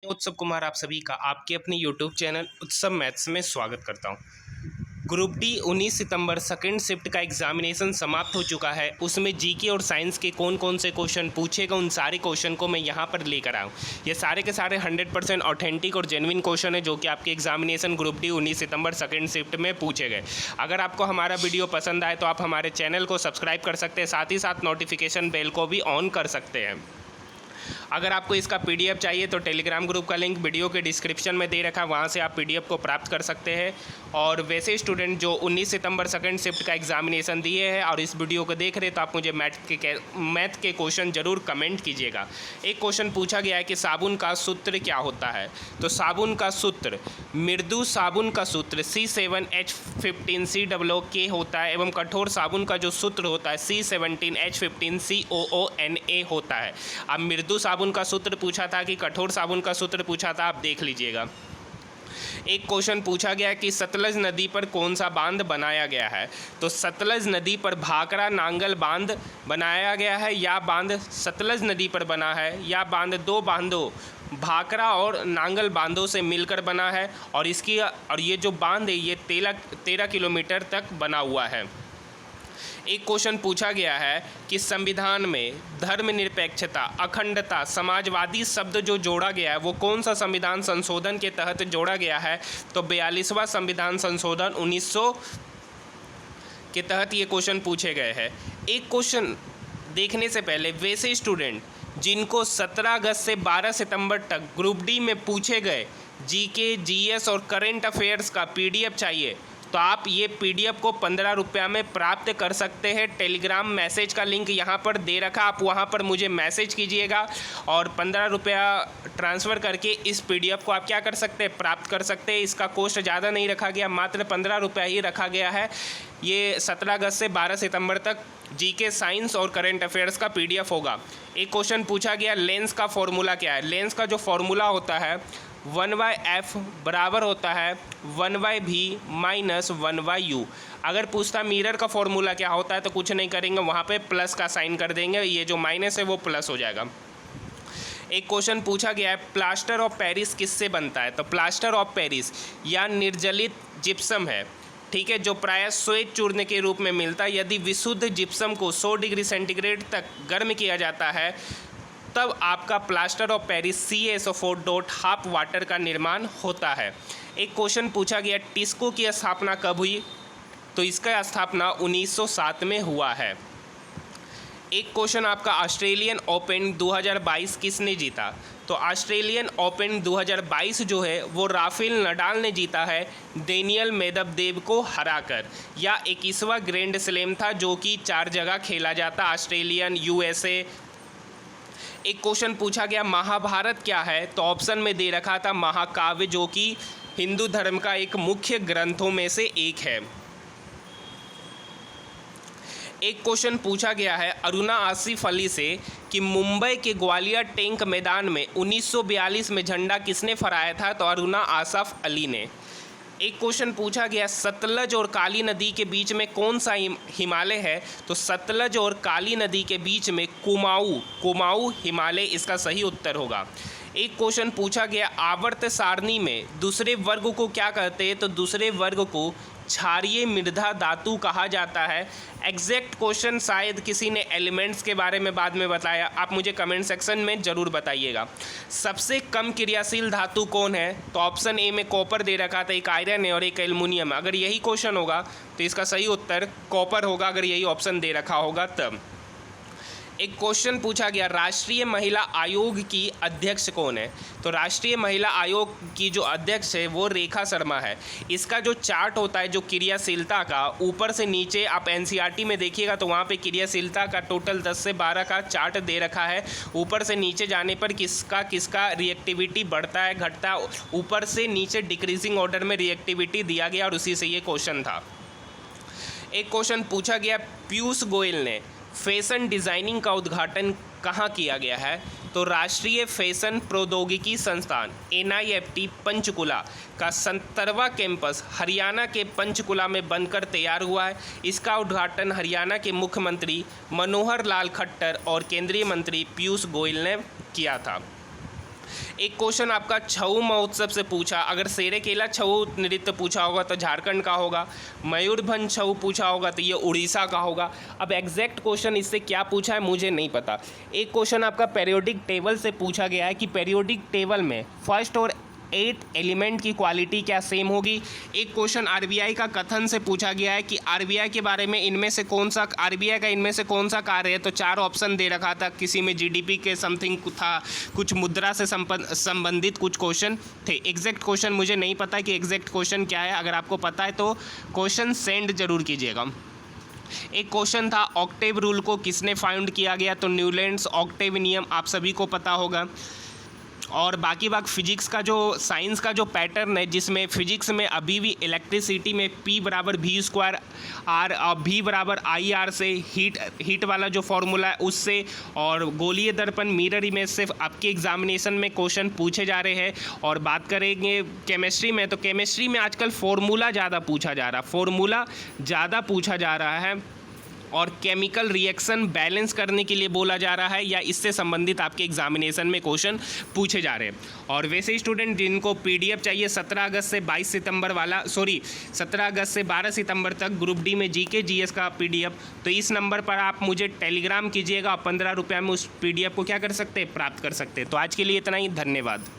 उत्सव कुमार आप सभी का आपके अपने YouTube चैनल उत्सव मैथ्स में स्वागत करता हूं। ग्रुप डी 19 सितंबर सेकंड शिफ्ट का एग्जामिनेशन समाप्त हो चुका है। उसमें जीके और साइंस के कौन कौन से क्वेश्चन पूछेगा उन सारे क्वेश्चन को मैं यहां पर लेकर आया हूं। ये सारे के सारे 100% ऑथेंटिक और जेन्युइन क्वेश्चन है जो कि आपके एग्जामिनेशन ग्रुप डी 19 सितंबर सेकंड शिफ्ट में पूछे गए। अगर आपको हमारा वीडियो पसंद आए तो आप हमारे चैनल को सब्सक्राइब कर सकते हैं, साथ ही साथ नोटिफिकेशन बेल को भी ऑन कर सकते हैं। अगर आपको इसका पीडीएफ चाहिए तो टेलीग्राम ग्रुप का लिंक वीडियो के डिस्क्रिप्शन में दे रखा है, वहाँ से आप पीडीएफ को प्राप्त कर सकते हैं। और वैसे स्टूडेंट जो 19 सितंबर सेकंड शिफ्ट का एग्जामिनेशन दिए हैं और इस वीडियो को देख रहे हैं तो आप मुझे मैथ के क्वेश्चन ज़रूर कमेंट कीजिएगा। एक क्वेश्चन पूछा गया है कि साबुन का सूत्र क्या होता है। तो साबुन का सूत्र, मृदु साबुन का सूत्र C7H15COOK होता है एवं कठोर साबुन का जो सूत्र होता है C17H15COONA होता है। अब मृदु साबुन का सूत्र पूछा था कि कठोर साबुन का सूत्र पूछा था, आप देख लीजिएगा। एक क्वेश्चन पूछा गया कि सतलज नदी पर कौन सा बांध बनाया गया है। तो सतलज नदी पर भाखड़ा नांगल बांध बनाया गया है, या बांध सतलज नदी पर बना है, या बांध दो बांधों भाखड़ा और नांगल बांधों से मिलकर बना है। और ये जो बांध है ये 13 किलोमीटर तक बना हुआ है। एक क्वेश्चन पूछा गया है कि संविधान में धर्मनिरपेक्षता, अखंडता, समाजवादी शब्द जो जोड़ा गया है वो कौन सा संविधान संशोधन के तहत जोड़ा गया है। तो 42वां संविधान संशोधन 1900 के तहत ये क्वेश्चन पूछे गए हैं। एक क्वेश्चन देखने से पहले वैसे स्टूडेंट जिनको 17 अगस्त से 12 सितंबर तक ग्रुप डी में पूछे गए जीके, जीएस और करंट अफेयर्स का पीडीएफ चाहिए तो आप ये पीडीएफ को 15 रुपया में प्राप्त कर सकते हैं। टेलीग्राम मैसेज का लिंक यहाँ पर दे रखा, आप वहाँ पर मुझे मैसेज कीजिएगा और 15 रुपया ट्रांसफ़र करके इस पीडीएफ को आप क्या कर सकते हैं, प्राप्त कर सकते हैं। इसका कॉस्ट ज़्यादा नहीं रखा गया, मात्र 15 रुपया ही रखा गया है। ये 17 अगस्त से 12 सितंबर तक जीके, साइंस और करंट अफेयर्स का पीडीएफ होगा। एक क्वेश्चन पूछा गया लेंस का फॉर्मूला क्या है। लेंस का जो फॉर्मूला होता है 1/f बराबर होता है 1/v माइनस 1/u। अगर पूछता मिरर का फॉर्मूला क्या होता है तो कुछ नहीं करेंगे, वहाँ पे प्लस का साइन कर देंगे, ये जो माइनस है वो प्लस हो जाएगा। एक क्वेश्चन पूछा गया है प्लास्टर ऑफ पेरिस किससे बनता है। तो प्लास्टर ऑफ पेरिस या निर्जलित जिप्सम है, ठीक है, जो प्रायः श्वेत चूर्ण के रूप में मिलता है। यदि विशुद्ध जिप्सम को 100 डिग्री सेंटीग्रेड तक गर्म किया जाता है तब आपका plaster of Paris CaSO4 half water का निर्माण होता है। एक क्वेश्चन पूछा गया टिस्को की स्थापना कब हुई। तो इसका स्थापना 1907 में हुआ है। एक क्वेश्चन आपका ऑस्ट्रेलियन ओपन 2022 किसने जीता। तो ऑस्ट्रेलियन ओपन 2022 जो है वो राफेल नडाल ने जीता है डेनियल मेदवेदेव को हराकर। या 21वां ग्रैंड स्लैम था जो कि 4 जगह खेला जाता, ऑस्ट्रेलियन, USA। एक क्वेश्चन पूछा गया महाभारत क्या है। तो ऑप्शन में दे रखा था महाकाव्य, जो कि हिंदू धर्म का एक मुख्य ग्रंथों में से एक है। एक क्वेश्चन पूछा गया है अरुणा आसिफ अली से कि मुंबई के ग्वालियर टैंक मैदान में 1942 में झंडा किसने फहराया था। तो अरुणा आसिफ अली ने। एक क्वेश्चन पूछा गया सतलज और काली नदी के बीच में कौन सा हिमालय है। तो सतलज और काली नदी के बीच में कुमाऊं हिमालय इसका सही उत्तर होगा। एक क्वेश्चन पूछा गया आवर्त सारणी में दूसरे वर्ग को क्या कहते हैं। तो दूसरे वर्ग को क्षारीय मृदा धातु कहा जाता है। एग्जैक्ट क्वेश्चन शायद किसी ने एलिमेंट्स के बारे में बाद में बताया, आप मुझे कमेंट सेक्शन में ज़रूर बताइएगा। सबसे कम क्रियाशील धातु कौन है। तो ऑप्शन ए में कॉपर दे रखा था, एक आयरन है और एक एल्युमिनियम। अगर यही क्वेश्चन होगा तो इसका सही उत्तर कॉपर होगा, अगर यही ऑप्शन दे रखा होगा तब। एक क्वेश्चन पूछा गया राष्ट्रीय महिला आयोग की अध्यक्ष कौन है। तो राष्ट्रीय महिला आयोग की जो अध्यक्ष है वो रेखा शर्मा है। इसका जो चार्ट होता है जो क्रियाशीलता का, ऊपर से नीचे आप NCERT में देखिएगा तो वहाँ पे क्रियाशीलता का टोटल 10 से 12 का चार्ट दे रखा है। ऊपर से नीचे जाने पर किसका रिएक्टिविटी बढ़ता है, घटता है, ऊपर से नीचे डिक्रीजिंग ऑर्डर में रिएक्टिविटी दिया गया और उसी से ये क्वेश्चन था। एक क्वेश्चन पूछा गया पीयूष गोयल ने फैशन डिज़ाइनिंग का उद्घाटन कहाँ किया गया है। तो राष्ट्रीय फैशन प्रौद्योगिकी संस्थान NIFT पंचकुला का 70वां कैंपस हरियाणा के पंचकुला में बनकर तैयार हुआ है। इसका उद्घाटन हरियाणा के मुख्यमंत्री मनोहर लाल खट्टर और केंद्रीय मंत्री पीयूष गोयल ने किया था। एक क्वेश्चन आपका छऊ महोत्सव से पूछा, अगर सेरेकेला छऊ नृत्य पूछा होगा तो झारखंड का होगा, मयूरभंज छऊ पूछा होगा तो ये उड़ीसा का होगा। अब एग्जैक्ट क्वेश्चन इससे क्या पूछा है मुझे नहीं पता। एक क्वेश्चन आपका पीरियोडिक टेबल से पूछा गया है कि पीरियोडिक टेबल में फर्स्ट और 8 एलिमेंट की क्वालिटी क्या सेम होगी। एक क्वेश्चन आरबीआई का कथन से पूछा गया है कि आरबीआई के बारे में इनमें से कौन सा आरबीआई का इनमें से कौन सा कार्य है, तो 4 ऑप्शन दे रखा था, किसी में जीडीपी के समथिंग था, कुछ मुद्रा से संबंधित कुछ क्वेश्चन थे। एग्जैक्ट क्वेश्चन मुझे नहीं पता कि एग्जैक्ट क्वेश्चन क्या है, अगर आपको पता है तो क्वेश्चन सेंड जरूर कीजिएगा। एक क्वेश्चन था ऑक्टेव रूल को किसने फाउंड किया गया, तो न्यूलैंड्स ऑक्टेव नियम आप सभी को पता होगा। और बाकी फिजिक्स का जो साइंस का जो पैटर्न है, जिसमें फिजिक्स में अभी भी इलेक्ट्रिसिटी में P बराबर V² R और V बराबर IR से हीट वाला जो फॉर्मूला है उससे, और गोलीय दर्पण मिरर इमेज से आपके एग्जामिनेशन में क्वेश्चन पूछे जा रहे हैं। और बात करेंगे केमिस्ट्री में, तो केमिस्ट्री में आजकल फॉर्मूला ज़्यादा पूछा जा रहा है और केमिकल रिएक्शन बैलेंस करने के लिए बोला जा रहा है, या इससे संबंधित आपके एग्जामिनेशन में क्वेश्चन पूछे जा रहे हैं। और वैसे स्टूडेंट जिनको पीडीएफ चाहिए 17 अगस्त से 17 अगस्त से 12 सितंबर तक ग्रुप डी में जीके जीएस का पीडीएफ, तो इस नंबर पर आप मुझे टेलीग्राम कीजिएगा और 15 रुपये में उस पीडीएफ को क्या कर सकते हैं, प्राप्त कर सकते हैं। तो आज के लिए इतना ही, धन्यवाद।